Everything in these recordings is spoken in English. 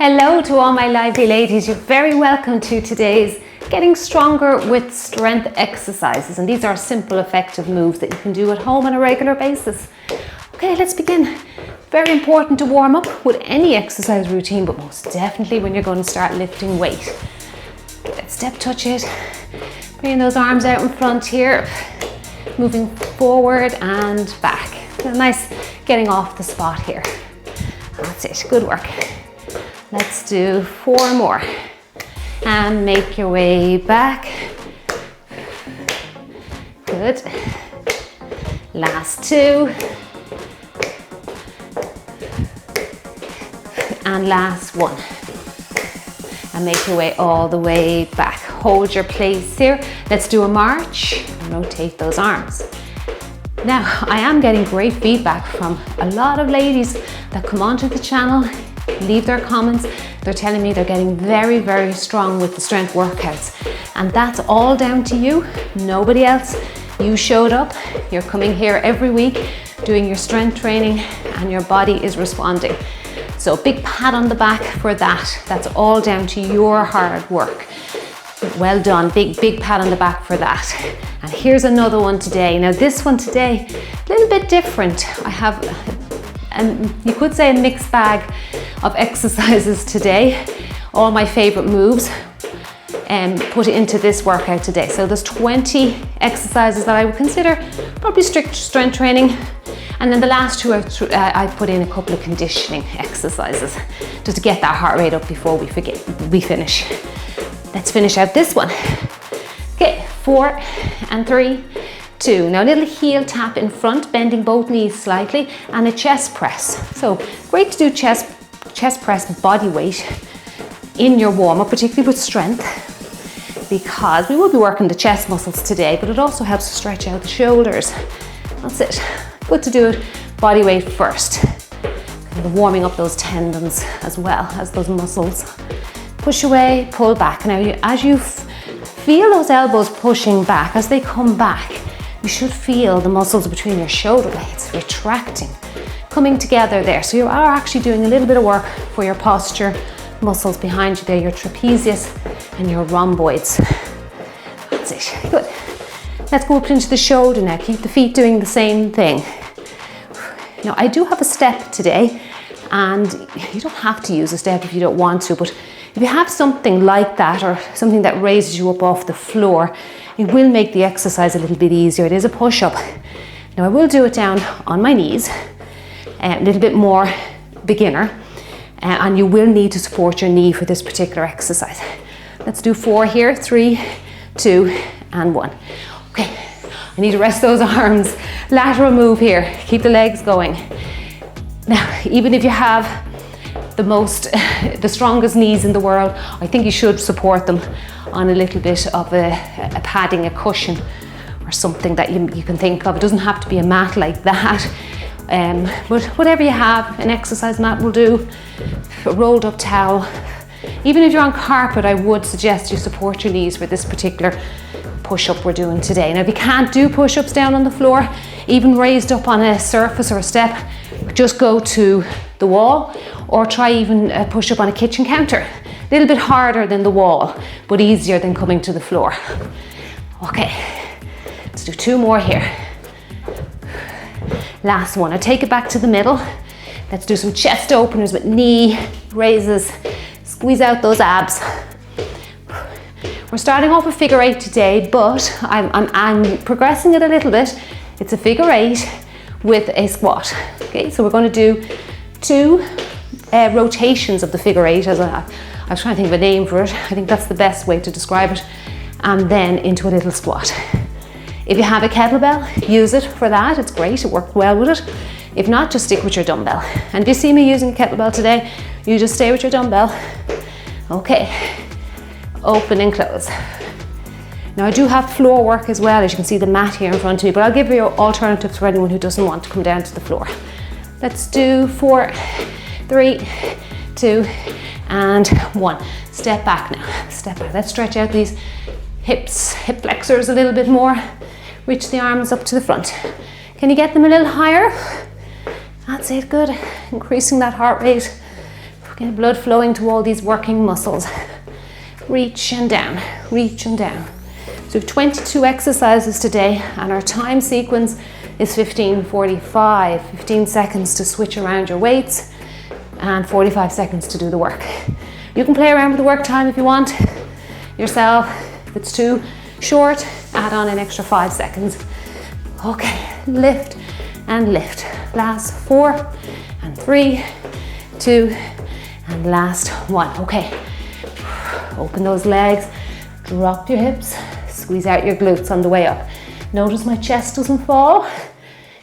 Hello to all my lively ladies. You're very welcome to today's Getting Stronger with Strength exercises. And these are simple, effective moves that you can do at home on a regular basis. Okay, let's begin. Very important to warm up with any exercise routine, but most definitely when you're going to start lifting weight. Okay, let's step touch it. Bringing those arms out in front here. Moving forward and back. So nice getting off the spot here. That's it, good work. Let's do 4 more. And make your way back. Good. Last 2. And last 1. And make your way all the way back. Hold your place here. Let's do a march. Rotate those arms. Now, I am getting great feedback from a lot of ladies that come onto the channel, leave their comments. They're telling me they're getting very, very strong with the strength workouts. And that's all down to you, nobody else. You showed up, you're coming here every week, doing your strength training, and your body is responding. So big pat on the back for that. That's all down to your hard work. Well done, big pat on the back for that. And here's another one today. Now this one today, a little bit different. I have, you could say, a mixed bag of exercises today. All my favorite moves put into this workout today. So there's 20 exercises that I would consider probably strict strength training. And then the last 2 I put in a couple of conditioning exercises just to get that heart rate up before we finish. Let's finish out this one. Okay, 4 and 3, 2. Now a little heel tap in front, bending both knees slightly, and a chest press. So great to do chest press body weight in your warm up, particularly with strength, because we will be working the chest muscles today, but it also helps to stretch out the shoulders. That's it. Good to do it body weight first. Kind of warming up those tendons as well as those muscles. Push away, pull back. Now, as you feel those elbows pushing back, as they come back, you should feel the muscles between your shoulder blades retracting, coming together there. So you are actually doing a little bit of work for your posture muscles behind you there, your trapezius and your rhomboids. That's it, good. Let's go up into the shoulder now. Keep the feet doing the same thing. Now, I do have a step today, and you don't have to use a step if you don't want to, but if you have something like that or something that raises you up off the floor, it will make the exercise a little bit easier. It is a push-up. Now, I will do it down on my knees, a little bit more beginner, and you will need to support your knee for this particular exercise. Let's do 4 here, 3, 2, and 1. Okay, I need to rest those arms. Lateral move here, keep the legs going. Now, even if you have the strongest knees in the world, I think you should support them on a little bit of a padding, a cushion, or something that you can think of. It doesn't have to be a mat like that, but whatever you have, an exercise mat will do, a rolled up towel. Even if you're on carpet, I would suggest you support your knees for this particular push-up we're doing today. Now, if you can't do push-ups down on the floor, even raised up on a surface or a step, just go to the wall, or try even a push-up on a kitchen counter. A little bit harder than the wall, but easier than coming to the floor. Okay, let's do 2 more here. Last one. I take it back to the middle. Let's do some chest openers with knee raises. Squeeze out those abs. We're starting off with figure 8 today, but I'm progressing it a little bit. It's a figure 8 with a squat. Okay, so we're going to do 2 rotations of the figure 8. I was trying to think of a name for it. I think that's the best way to describe it. And then into a little squat. If you have a kettlebell, use it for that. It's great, it worked well with it. If not, just stick with your dumbbell. And if you see me using a kettlebell today, you just stay with your dumbbell. Okay, open and close. Now, I do have floor work as well. As you can see the mat here in front of me, but I'll give you alternatives for anyone who doesn't want to come down to the floor. Let's do 4, 3, 2, and 1. Step back now, step back. Let's stretch out these hips, hip flexors a little bit more. Reach the arms up to the front. Can you get them a little higher? That's it, good. Increasing that heart rate. Get blood flowing to all these working muscles. Reach and down, reach and down. So we have 22 exercises today, and our time sequence is 15:45, 15 seconds to switch around your weights and 45 seconds to do the work. You can play around with the work time if you want yourself. If it's too short, add on an extra 5 seconds. Okay, lift and lift. Last 4 and 3, 2, and last 1. Okay, open those legs, drop your hips, squeeze out your glutes on the way up. Notice my chest doesn't fall.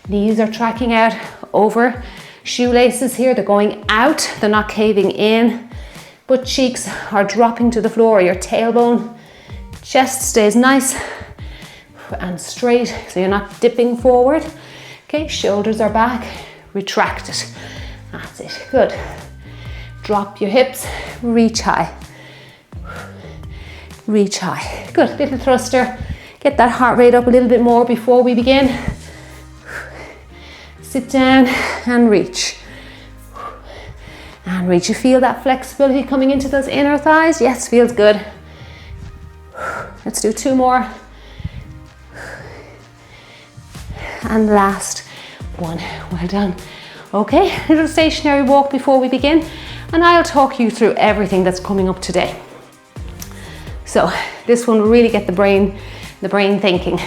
Knees are tracking out over shoelaces here. They're going out, they're not caving in. Butt cheeks are dropping to the floor. Your tailbone, chest stays nice and straight, so you're not dipping forward. Okay, shoulders are back, retract it. That's it, good. Drop your hips, reach high. Reach high. Good, little thruster. Get that heart rate up a little bit more before we begin. Sit down and reach. And reach. You feel that flexibility coming into those inner thighs? Yes, feels good. Let's do 2 more. And last 1. Well done. Okay, little stationary walk before we begin, and I'll talk you through everything that's coming up today. So this one will really get the brain thinking.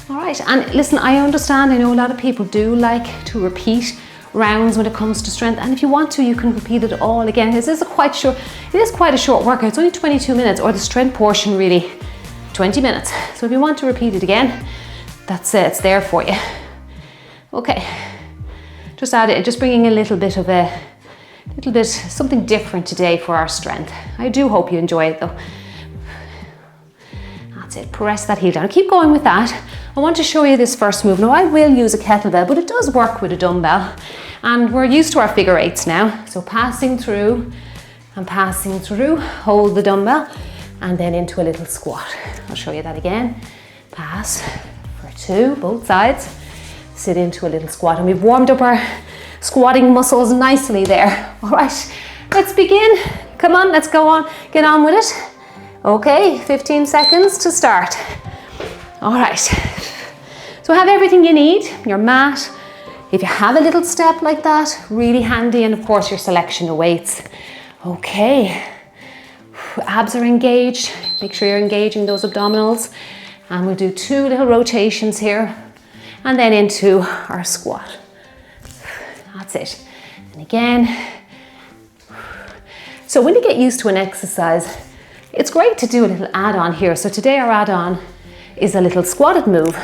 All right, and listen, I understand, I know a lot of people do like to repeat rounds when it comes to strength, and if you want to, you can repeat it all again. This is quite a short workout. It's only 22 minutes, or the strength portion really 20 minutes. So if you want to repeat it again, that's it, it's there for you. Okay, just add it, just bringing a little bit, something different today for our strength. I do hope you enjoy it though. That's it, press that heel down. Keep going with that. I want to show you this first move. Now I will use a kettlebell, but it does work with a dumbbell. And we're used to our figure eights now. So passing through and passing through, hold the dumbbell, and then into a little squat. I'll show you that again. Pass for 2, both sides. Sit into a little squat, and we've warmed up our squatting muscles nicely there. All right, let's begin. Come on, let's go on, get on with it. Okay, 15 seconds to start. All right, so have everything you need, your mat. If you have a little step like that, really handy, and of course your selection of weights. Okay, abs are engaged. Make sure you're engaging those abdominals. And we'll do 2 little rotations here, and then into our squat. That's it. And again. So when you get used to an exercise, it's great to do a little add-on here. So today our add-on is a little squatted move.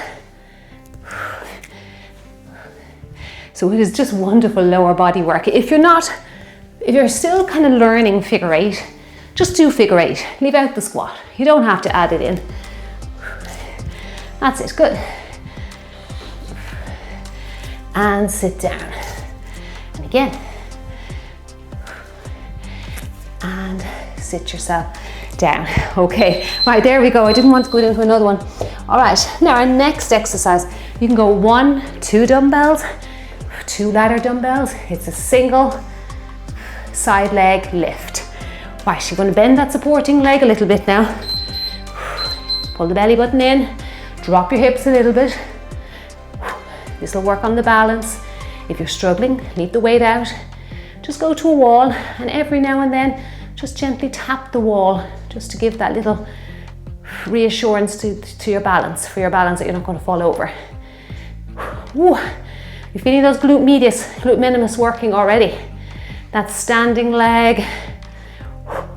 So it is just wonderful lower body work. If you're still kind of learning figure 8, just do figure 8. Leave out the squat. You don't have to add it in. That's it, good. And sit down. And again. And sit yourself down. Okay, right, there we go. I didn't want to go into another one. All right, now our next exercise, you can go 1, 2 dumbbells, 2 ladder dumbbells. It's a single side leg lift. Right, you're going to bend that supporting leg a little bit now. Pull the belly button in. Drop your hips a little bit. This will work on the balance. If you're struggling, leave the weight out. Just go to a wall, and every now and then, just gently tap the wall, just to give that little reassurance to your balance, for your balance, that you're not going to fall over. Ooh, you're feeling those glute medius, glute minimus working already. That standing leg.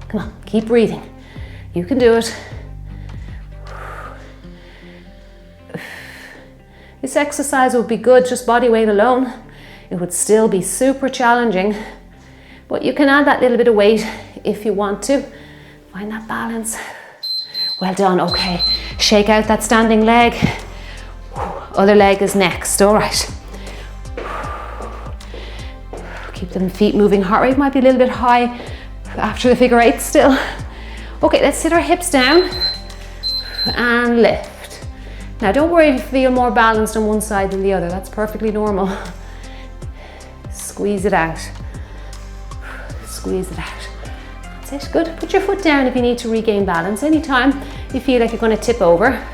Come on, keep breathing. You can do it. This exercise would be good just body weight alone. It would still be super challenging, but you can add that little bit of weight if you want to. Find that balance. Well done, okay. Shake out that standing leg. Other leg is next, all right. Keep them feet moving. Heart rate might be a little bit high after the figure 8 still. Okay, let's sit our hips down and lift. Now don't worry if you feel more balanced on one side than the other, that's perfectly normal. Squeeze it out. squeeze it out. That's it, good. Put your foot down if you need to regain balance. Anytime you feel like you're going to tip over.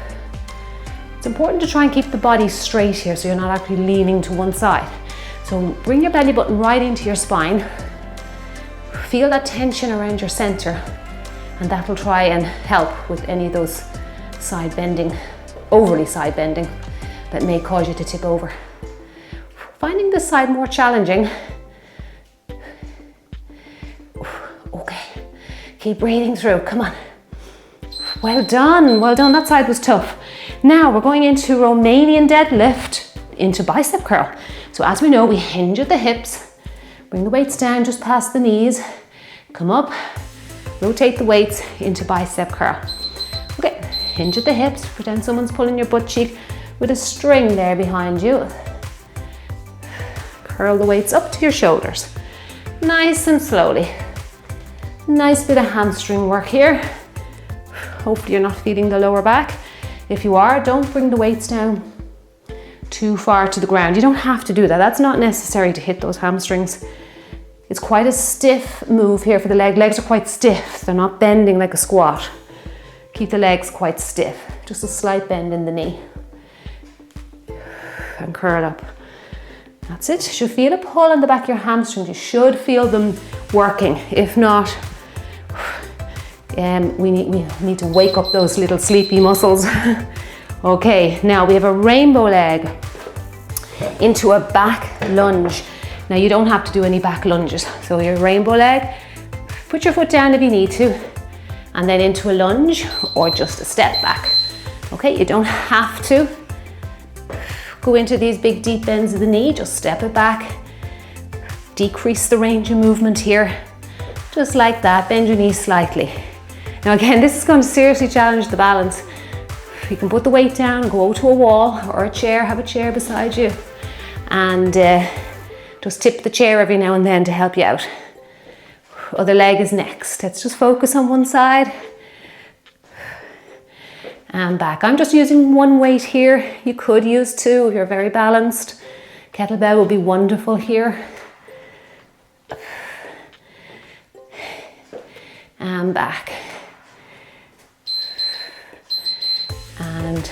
It's important to try and keep the body straight here so you're not actually leaning to one side. So bring your belly button right into your spine. Feel that tension around your center, and that will try and help with any of those side bending, overly side bending that may cause you to tip over. Finding this side more challenging. Okay, keep breathing through, come on. Well done, that side was tough. Now we're going into Romanian deadlift into bicep curl. So as we know, we hinge at the hips, bring the weights down just past the knees, come up, rotate the weights into bicep curl. Okay, hinge at the hips, pretend someone's pulling your butt cheek with a string there behind you. Curl the weights up to your shoulders, nice and slowly. Nice bit of hamstring work here. Hopefully you're not feeling the lower back. If you are, don't bring the weights down too far to the ground. You don't have to do that. That's not necessary to hit those hamstrings. It's quite a stiff move here for the leg. Legs are quite stiff. They're not bending like a squat. Keep the legs quite stiff. Just a slight bend in the knee. And curl up. That's it. You should feel a pull on the back of your hamstrings. You should feel them working. If not, we need to wake up those little sleepy muscles. Okay, now we have a rainbow leg into a back lunge. Now you don't have to do any back lunges. So your rainbow leg, put your foot down if you need to, and then into a lunge or just a step back. Okay, you don't have to go into these big deep bends of the knee, just step it back. Decrease the range of movement here. Just like that, bend your knees slightly. Now again, this is going to seriously challenge the balance. You can put the weight down, go to a wall or a chair, have a chair beside you, and just tip the chair every now and then to help you out. Other leg is next. Let's just focus on one side. And back. I'm just using one weight here. You could use two if you're very balanced. Kettlebell will be wonderful here. And back. And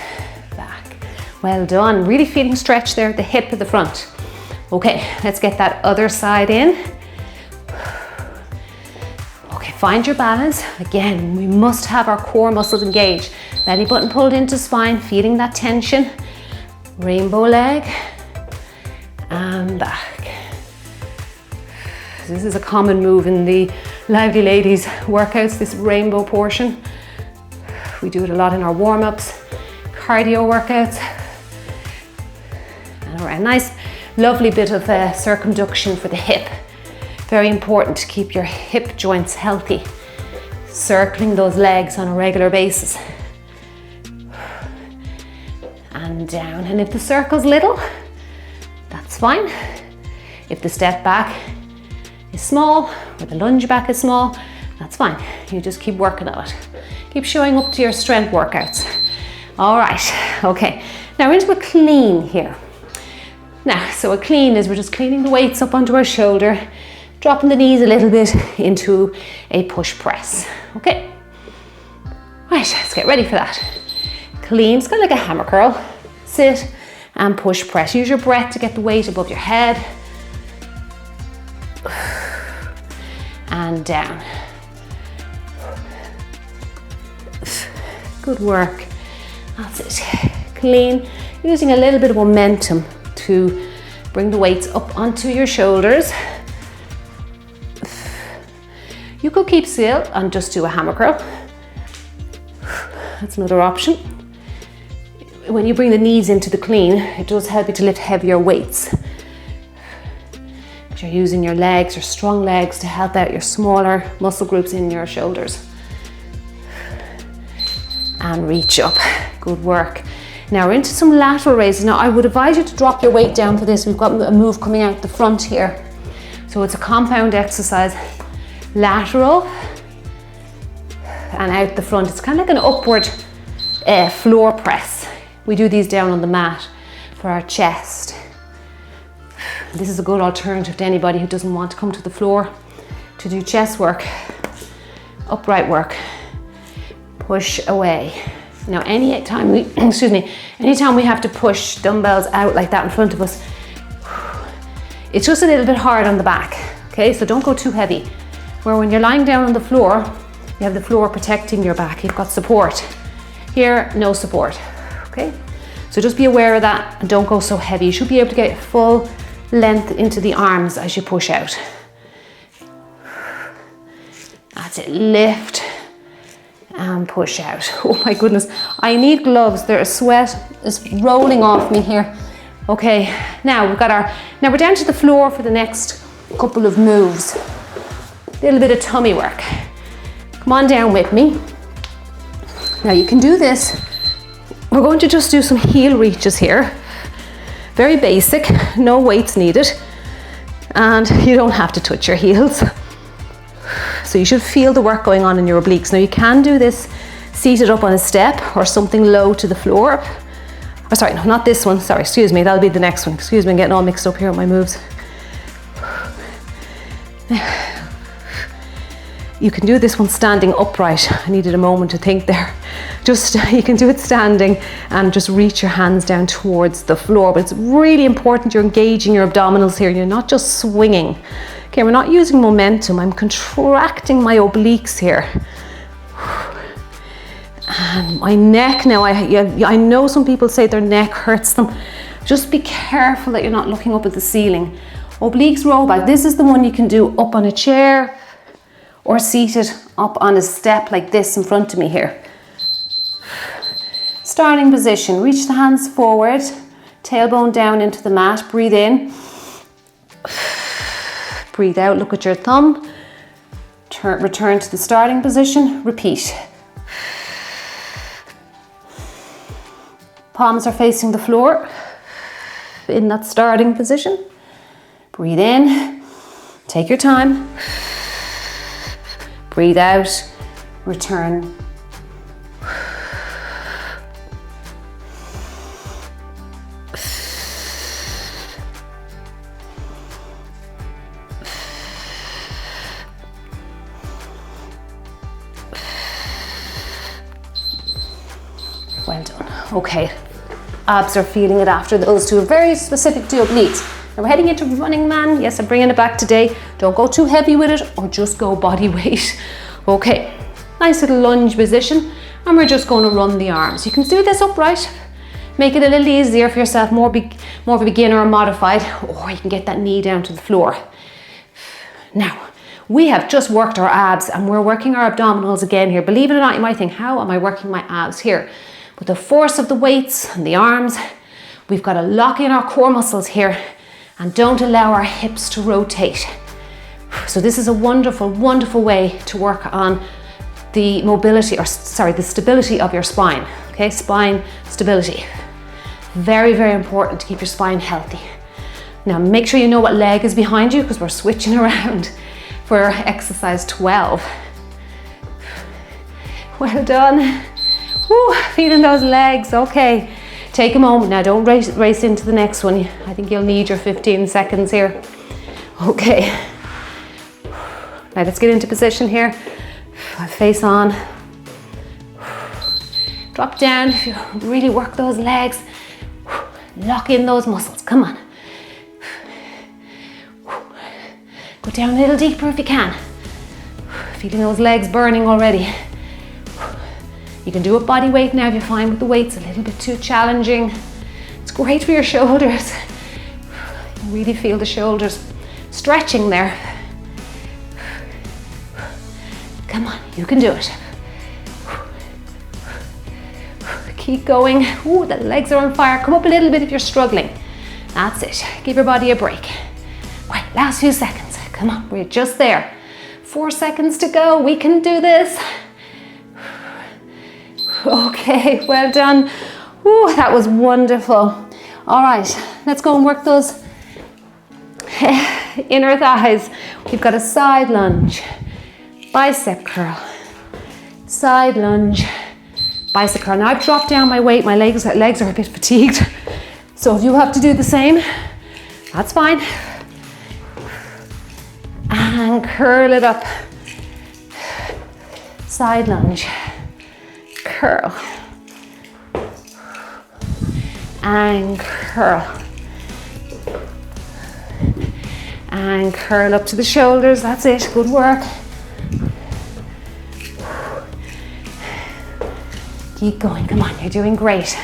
back. Well done. Really feeling stretch there at the hip of the front. Okay, let's get that other side in. Okay, find your balance. Again, we must have our core muscles engaged. Belly button pulled into spine, feeling that tension. Rainbow leg. And back. This is a common move in the Lively Ladies workouts, this rainbow portion. We do it a lot in our warm-ups, cardio workouts. And a nice, lovely bit of circumduction for the hip. Very important to keep your hip joints healthy. Circling those legs on a regular basis. And down. And if the circle's little, that's fine. If the step back is small or the lunge back is small, that's fine. You just keep working on it. Keep showing up to your strength workouts. All right, okay. Now we're into a clean here. Now, so a clean is we're just cleaning the weights up onto our shoulder, dropping the knees a little bit into a push press. Okay. Right, let's get ready for that. Clean, it's kind of like a hammer curl. Sit and push press. Use your breath to get the weight above your head. And down. Good work. That's it. Clean. Using a little bit of momentum to bring the weights up onto your shoulders. You could keep still and just do a hammer curl. That's another option. When you bring the knees into the clean, it does help you to lift heavier weights. You're using your legs, your strong legs, to help out your smaller muscle groups in your shoulders. And reach up. Good work. Now we're into some lateral raises. Now I would advise you to drop your weight down for this. We've got a move coming out the front here. So it's a compound exercise. Lateral and out the front. It's kind of like an upward floor press. We do these down on the mat for our chest. This is a good alternative to anybody who doesn't want to come to the floor to do chest work, upright work, push away. Now anytime we, anytime we have to push dumbbells out like that in front of us, it's just a little bit hard on the back, okay? So don't go too heavy. Where when you're lying down on the floor, you have the floor protecting your back, you've got support. Here, no support, okay? So just be aware of that and don't go so heavy. You should be able to get full length into the arms as you push out. That's it, lift and push out. Oh my goodness, I need gloves. There's sweat is rolling off me here. Okay, now we're down to the floor for the next couple of moves. A little bit of tummy work. Come on down with me. Now you can do this. We're going to just do some heel reaches here. Very basic, no weights needed. And you don't have to touch your heels. So you should feel the work going on in your obliques. Now you can do this seated up on a step or something low to the floor. Oh, sorry, no, not this one. Sorry, excuse me, that'll be the next one. Excuse me, I'm getting all mixed up here with my moves. You can do this one standing upright. I needed a moment to think there. Just, you can do it standing and just reach your hands down towards the floor. But it's really important you're engaging your abdominals here. You're not just swinging. Okay, we're not using momentum. I'm contracting my obliques here. And my neck now, I know some people say their neck hurts them. Just be careful that you're not looking up at the ceiling. Obliques roll back. This is the one you can do up on a chair or seated up on a step like this in front of me here. Starting position, reach the hands forward, tailbone down into the mat, breathe in. Breathe out, look at your thumb. Return to the starting position, repeat. Palms are facing the floor in that starting position. Breathe in, take your time. Breathe out, return. Well done. Okay, abs are feeling it after those two. Very specific to obliques. Now we're heading into running man. Yes, I'm bringing it back today. Don't go too heavy with it or just go body weight. Okay, nice little lunge position. And we're just going to run the arms. You can do this upright. Make it a little easier for yourself, more of a beginner or modified, or you can get that knee down to the floor. Now, we have just worked our abs and we're working our abdominals again here. Believe it or not, you might think, how am I working my abs here? With the force of the weights and the arms, we've got to lock in our core muscles here and don't allow our hips to rotate. So this is a wonderful, wonderful way to work on the mobility, the stability of your spine. Okay, spine stability. Very, very important to keep your spine healthy. Now make sure you know what leg is behind you because we're switching around for exercise 12. Well done. Woo, feeling those legs, okay. Take a moment now, don't race into the next one. I think you'll need your 15 seconds here. Okay. Now let's get into position here. Face on. Drop down if you really work those legs. Lock in those muscles, come on. Go down a little deeper if you can. Feeling those legs burning already. You can do it body weight now if you find with the weights a little bit too challenging. It's great for your shoulders. You can really feel the shoulders stretching there. Come on, you can do it. Keep going. Ooh, the legs are on fire. Come up a little bit if you're struggling. That's it. Give your body a break. Right, last few seconds. Come on, we're just there. 4 seconds to go. We can do this. Okay, well done. Ooh, that was wonderful. All right, let's go and work those inner thighs. We've got a side lunge, bicep curl, side lunge, bicep curl. Now I've dropped down my weight. My legs are a bit fatigued. So if you have to do the same, that's fine. and curl it up. Side lunge, curl, and curl, and curl up to the shoulders. That's it, good work. Keep going, come on, you're doing great.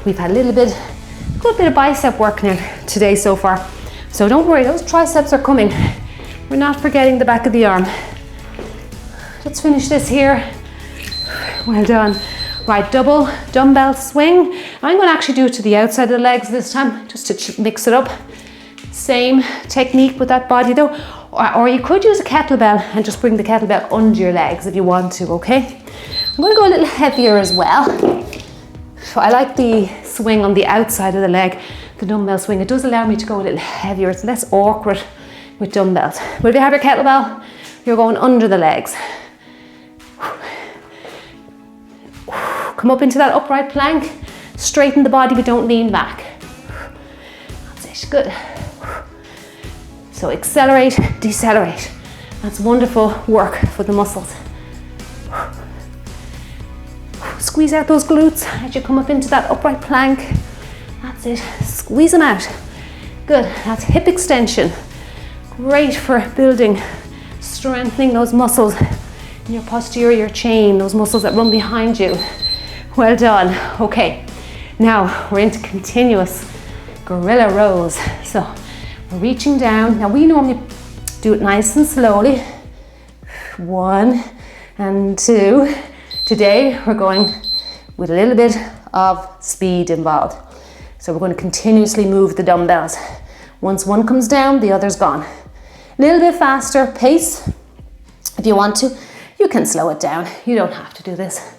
We've had a good bit of bicep work now today so far. So don't worry, those triceps are coming. We're not forgetting the back of the arm. Let's finish this here. Well done. Right, double dumbbell swing. I'm going to actually do it to the outside of the legs this time, just to mix it up. Same technique with that body though. Or you could use a kettlebell and just bring the kettlebell under your legs if you want to, okay? I'm going to go a little heavier as well. So I like the swing on the outside of the leg, the dumbbell swing. It does allow me to go a little heavier. It's less awkward with dumbbells. But if you have your kettlebell, you're going under the legs. Come up into that upright plank. Straighten the body, but don't lean back. That's it, good. So accelerate, decelerate. That's wonderful work for the muscles. Squeeze out those glutes as you come up into that upright plank. That's it, squeeze them out. Good, that's hip extension. Great for building, strengthening those muscles in your posterior chain, those muscles that run behind you. Well done. Okay, now we're into continuous gorilla rows. So we're reaching down. Now we normally do it nice and slowly. 1 and 2. Today we're going with a little bit of speed involved. So we're going to continuously move the dumbbells. Once one comes down, the other's gone. A little bit faster pace. If you want to, you can slow it down. You don't have to do this.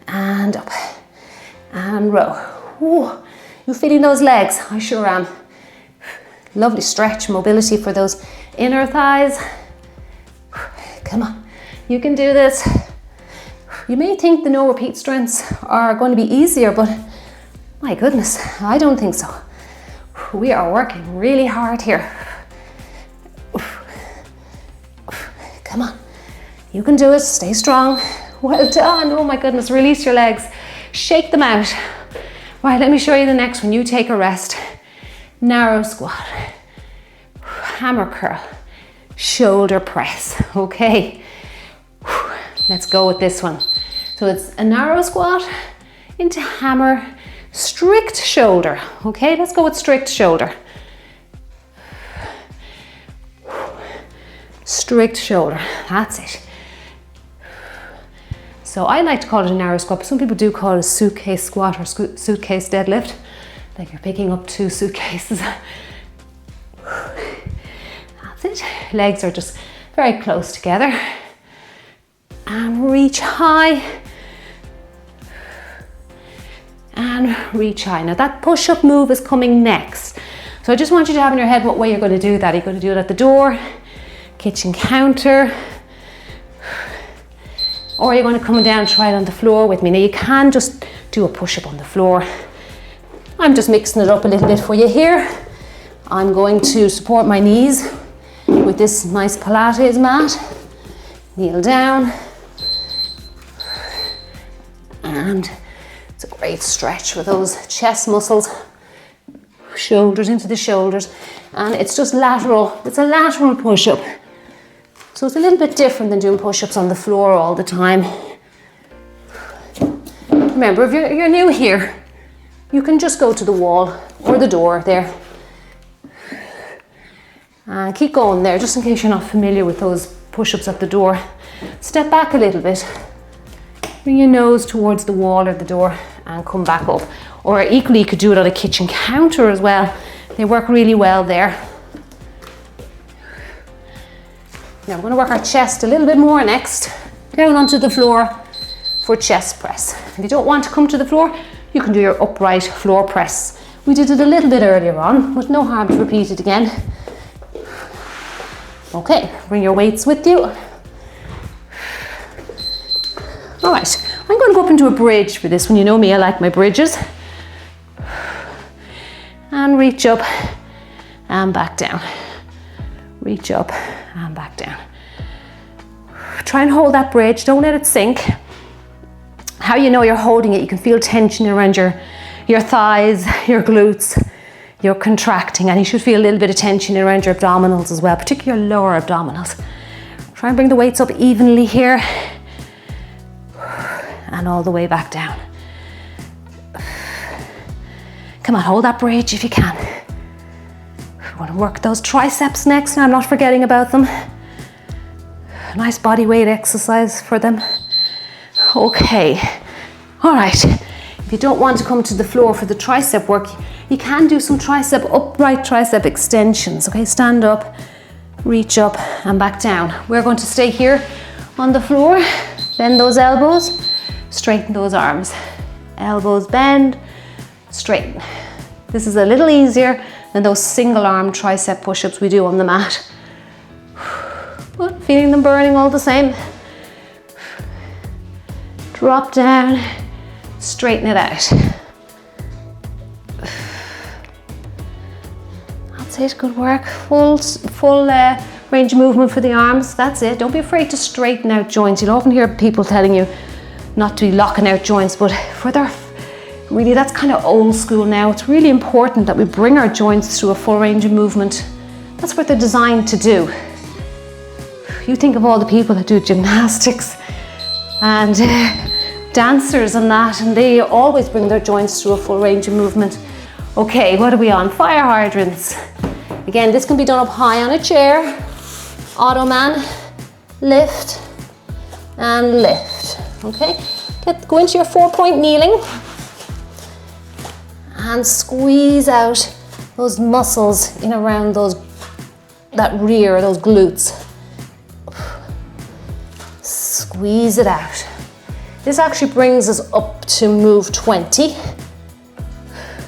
And up, and row. Ooh, you feeling those legs? I sure am. Lovely stretch, mobility for those inner thighs. Come on, you can do this. You may think the no repeat strengths are going to be easier, but my goodness, I don't think so. We are working really hard here. Come on, you can do it, stay strong. Well done, oh my goodness, release your legs, shake them out. Right, let me show you the next one. You take a rest. Narrow squat, hammer curl, shoulder press, okay. Let's go with this one. So it's a narrow squat into hammer, strict shoulder, okay? Let's go with strict shoulder. Strict shoulder, that's it. So I like to call it a narrow squat, but some people do call it a suitcase squat or suitcase deadlift, like you're picking up 2 suitcases. That's it. Legs are just very close together. And reach high. And reach high. Now that push-up move is coming next. So I just want you to have in your head what way you're going to do that. You're going to do it at the door, kitchen counter, or you're going to come down and try it on the floor with me. Now you can just do a push-up on the floor. I'm just mixing it up a little bit for you here. I'm going to support my knees with this nice Pilates mat. Kneel down. And it's a great stretch for those chest muscles, shoulders into the shoulders. And it's just lateral, it's a lateral push-up. So it's a little bit different than doing push-ups on the floor all the time. Remember, if you're new here, you can just go to the wall or the door there. And keep going there, just in case you're not familiar with those push-ups at the door. Step back a little bit. Bring your nose towards the wall or the door and come back up. Or equally, you could do it on a kitchen counter as well. They work really well there. Now we're going to work our chest a little bit more next. Down onto the floor for chest press. If you don't want to come to the floor, you can do your upright floor press. We did it a little bit earlier on, but no harm to repeat it again. Okay, bring your weights with you. All right, I'm going to go up into a bridge for this one. You know me, I like my bridges. And reach up and back down. Reach up and back down. Try and hold that bridge, don't let it sink. How you know you're holding it, you can feel tension around your thighs, your glutes, you're contracting, and you should feel a little bit of tension around your abdominals as well, particularly your lower abdominals. Try and bring the weights up evenly here and all the way back down. Come on, hold that bridge if you can. We want to work those triceps next, and I'm not forgetting about them. Nice body weight exercise for them. Okay, all right. If you don't want to come to the floor for the tricep work, you can do some upright tricep extensions. Okay, stand up, reach up and back down. We're going to stay here on the floor, bend those elbows, straighten those arms. Elbows bend, straighten. This is a little easier than those single arm tricep push-ups we do on the mat. But feeling them burning all the same. Drop down, straighten it out. That's it, good work. Full range of movement for the arms, that's it. Don't be afraid to straighten out joints. You'll often hear people telling you not to be locking out joints, but really that's kind of old school now. It's really important that we bring our joints through a full range of movement. That's what they're designed to do. You think of all the people that do gymnastics and dancers and that, and they always bring their joints through a full range of movement. Okay, what are we on? Fire hydrants. Again, this can be done up high on a chair. Ottoman, lift and lift. Okay, go into your 4-point kneeling and squeeze out those muscles in around that rear, those glutes. Squeeze it out. This actually brings us up to move 20.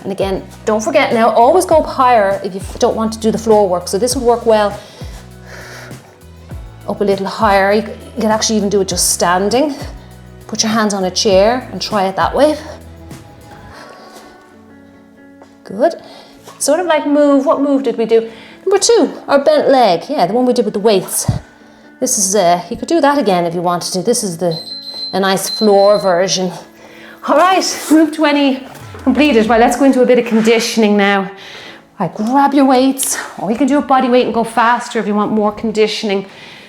And again, don't forget now, always go up higher if you don't want to do the floor work. So this would work well up a little higher. You can actually even do it just standing. Put your hands on a chair and try it that way. Good. Sort of like what move did we do? Number 2, our bent leg. Yeah, the one we did with the weights. This is, you could do that again if you wanted to. This is a nice floor version. All right, move 20 completed. Right, let's go into a bit of conditioning now. All right, grab your weights, or you can do a body weight and go faster if you want more conditioning.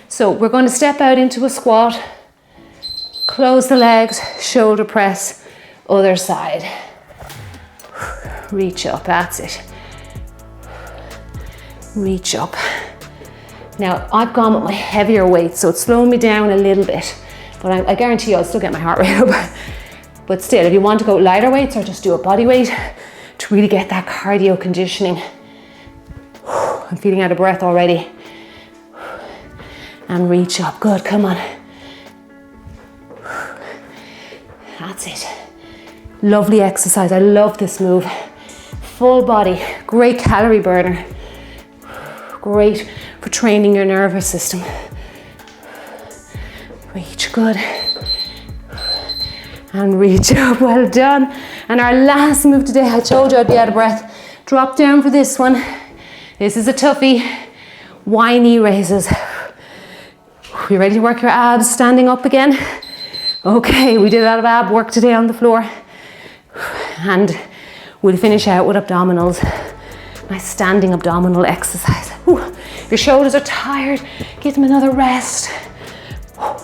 So we're going to step out into a squat, close the legs, shoulder press, other side. Reach up, that's it. Reach up. Now, I've gone with my heavier weight, so it's slowing me down a little bit, but I guarantee you I'll still get my heart rate up. But still, if you want to go lighter weights or just do a body weight to really get that cardio conditioning. I'm feeling out of breath already. And reach up, good, come on. That's it. Lovely exercise, I love this move. Full body, great calorie burner. Great for training your nervous system. Reach, good. And reach up, well done. And our last move today, I told you I'd be out of breath. Drop down for this one. This is a toughie. Y knee raises. You ready to work your abs standing up again? Okay, we did a lot of ab work today on the floor. And we'll finish out with abdominals. Nice standing abdominal exercise. Ooh, your shoulders are tired, give them another rest. Ooh,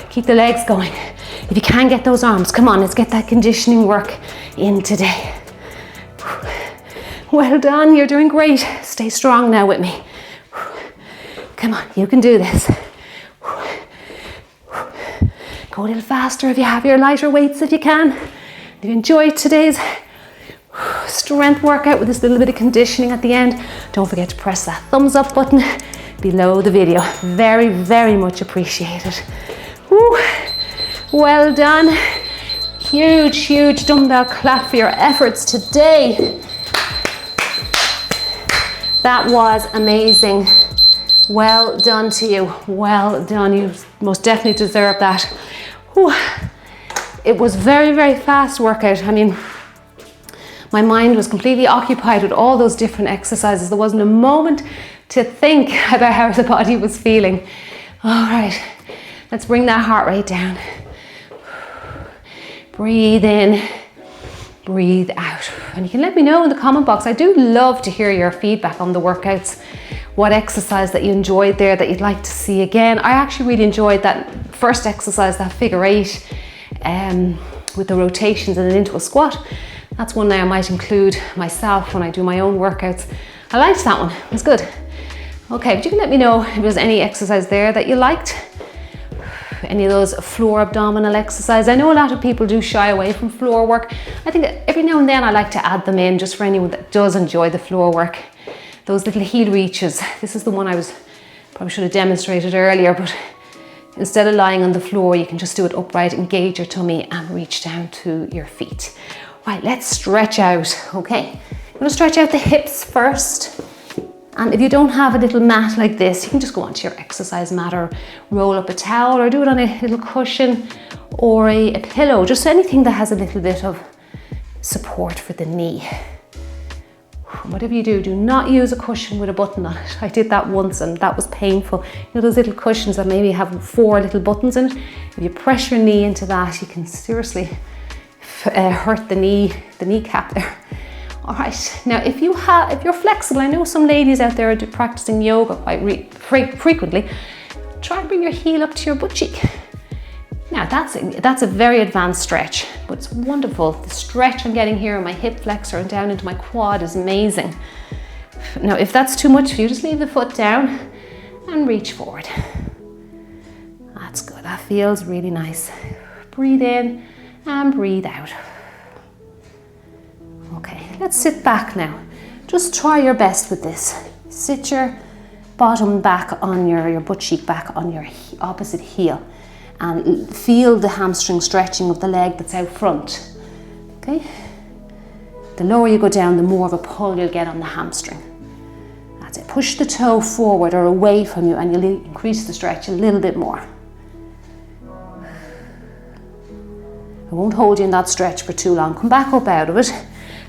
keep the legs going. If you can get those arms, come on, let's get that conditioning work in today. Ooh, well done, you're doing great. Stay strong now with me. Ooh, come on, you can do this. Ooh, go a little faster if you have your lighter weights if you can. If you enjoyed today's strength workout with this little bit of conditioning at the end, don't forget to press that thumbs up button below the video. Very, very much appreciated. Woo. Well done. Huge, huge dumbbell clap for your efforts today. That was amazing. Well done to you. Well done. You most definitely deserve that. Whew. It was very, very fast workout. I mean, My mind was completely occupied with all those different exercises. There wasn't a moment to think about how the body was feeling. All right, let's bring that heart rate down. Breathe in, breathe out. And you can let me know in the comment box. I do love to hear your feedback on the workouts. What exercise that you enjoyed there that you'd like to see again. I actually really enjoyed that first exercise, that figure 8 with the rotations and then into a squat. That's one that I might include myself when I do my own workouts. I liked that one, it was good. Okay, but you can let me know if there's any exercise there that you liked. Any of those floor abdominal exercises. I know a lot of people do shy away from floor work. I think every now and then I like to add them in just for anyone that does enjoy the floor work. Those little heel reaches. This is the one I probably should have demonstrated earlier, but instead of lying on the floor, you can just do it upright, engage your tummy and reach down to your feet. Right, let's stretch out, okay? I'm gonna stretch out the hips first. And if you don't have a little mat like this, you can just go onto your exercise mat or roll up a towel or do it on a little cushion or a pillow, just anything that has a little bit of support for the knee. Whatever you do, do not use a cushion with a button on it. I did that once and that was painful. You know those little cushions that maybe have 4 little buttons in it? If you press your knee into that, you can seriously hurt the kneecap there. All right, now if you're flexible, I know some ladies out there are practicing yoga quite frequently, try and bring your heel up to your butt cheek. Now that's a very advanced stretch, but it's wonderful. The stretch I'm getting here in my hip flexor and down into my quad is amazing. Now if that's too much for you, just leave the foot down and reach forward. That's good, that feels really nice. Breathe in and breathe out. Okay, let's sit back now. Just try your best with this. Sit your bottom back on your butt cheek back on your opposite heel and feel the hamstring stretching of the leg that's out front. Okay? The lower you go down, the more of a pull you'll get on the hamstring. That's it. Push the toe forward or away from you and you'll increase the stretch a little bit more. I won't hold you in that stretch for too long. Come back up out of it.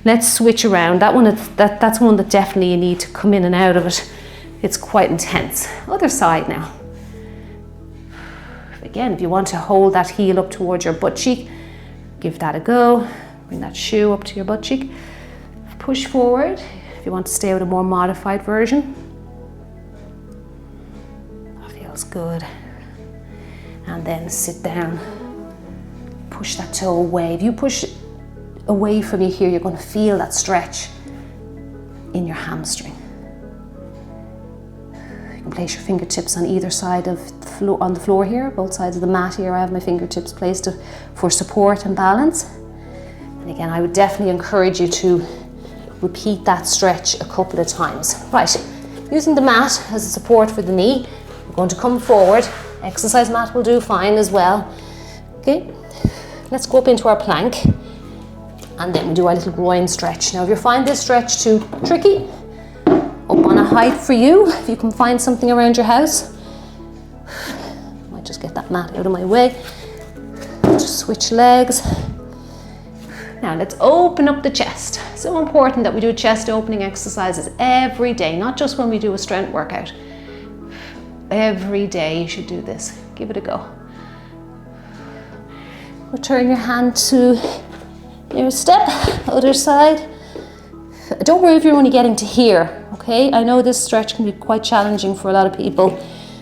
Let's switch around. That's one that definitely you need to come in and out of it. It's quite intense. Other side now. Again, if you want to hold that heel up towards your butt cheek, give that a go. Bring that shoe up to your butt cheek. Push forward. If you want to stay with a more modified version. That feels good. And then sit down. Push that toe away. If you push away from you here, you're going to feel that stretch in your hamstring. You can place your fingertips on either side of on the floor here, both sides of the mat here. I have my fingertips placed for support and balance. And again, I would definitely encourage you to repeat that stretch a couple of times. Right, using the mat as a support for the knee, we're going to come forward. Exercise mat will do fine as well. Okay, let's go up into our plank. And then we do our little groin stretch. Now if you find this stretch too tricky, up on a height for you, if you can find something around your house. Might just get that mat out of my way. Just switch legs. Now let's open up the chest. So important that we do chest opening exercises every day, not just when we do a strength workout. Every day you should do this. Give it a go. Return your hand to your step, other side. Don't worry if you're only getting to here, okay? I know this stretch can be quite challenging for a lot of people.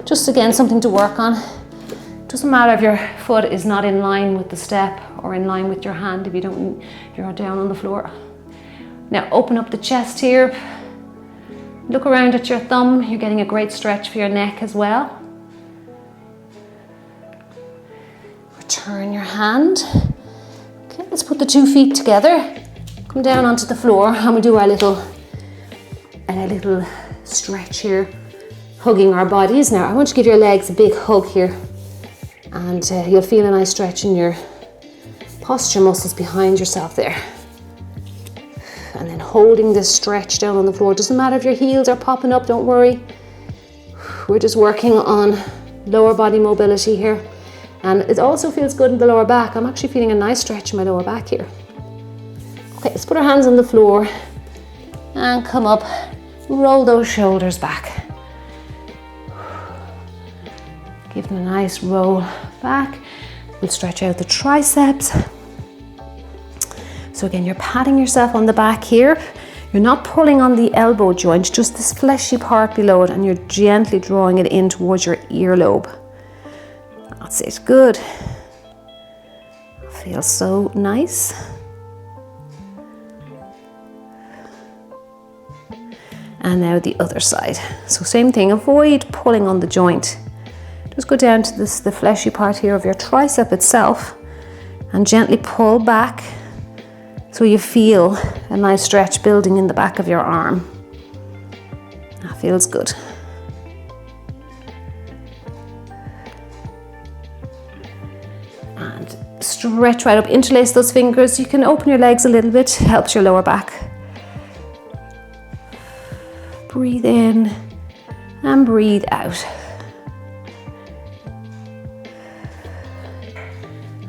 Just again, something to work on. Doesn't matter if your foot is not in line with the step or in line with your hand if you're down on the floor. Now open up the chest here. Look around at your thumb. You're getting a great stretch for your neck as well. Return your hand. Okay, let's put the 2 feet together. Come down onto the floor and we'll do our little stretch here, hugging our bodies. Now I want you to give your legs a big hug here and you'll feel a nice stretch in your posture muscles behind yourself there. And then holding this stretch down on the floor. Doesn't matter if your heels are popping up, don't worry. We're just working on lower body mobility here. And it also feels good in the lower back. I'm actually feeling a nice stretch in my lower back here. Okay, let's put our hands on the floor and come up, roll those shoulders back. Give them a nice roll back. We'll stretch out the triceps. So again, you're patting yourself on the back here. You're not pulling on the elbow joint, just this fleshy part below it, and you're gently drawing it in towards your earlobe. That's it, good. Feels so nice. And now the other side. So same thing, avoid pulling on the joint. Just go down to the fleshy part here of your tricep itself and gently pull back so you feel a nice stretch building in the back of your arm. That feels good. And stretch right up, interlace those fingers. You can open your legs a little bit, helps your lower back. Breathe in and breathe out.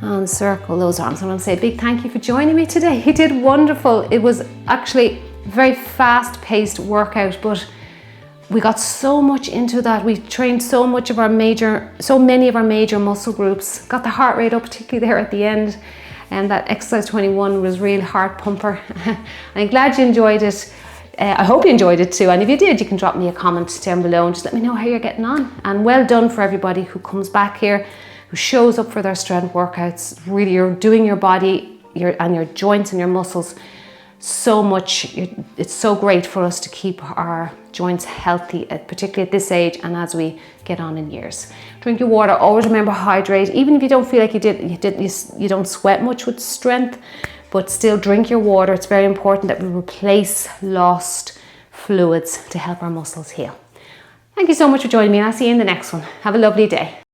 And circle those arms. I want to say a big thank you for joining me today. You did wonderful. It was actually a very fast-paced workout, but we got so much into that. We trained so many of our major muscle groups. Got the heart rate up, particularly there at the end. And that exercise 21 was real heart pumper. I'm glad you enjoyed it. I hope you enjoyed it too. And if you did, you can drop me a comment down below and just let me know how you're getting on. And well done for everybody who comes back here, who shows up for their strength workouts. Really, you're doing your body and your joints and your muscles so much. It's so great for us to keep our joints healthy, particularly at this age and as we get on in years. Drink your water. Always remember, hydrate. Even if you don't feel like you don't sweat much with strength, but still drink your water. It's very important that we replace lost fluids to help our muscles heal. Thank you so much for joining me, and I'll see you in the next one. Have a lovely day.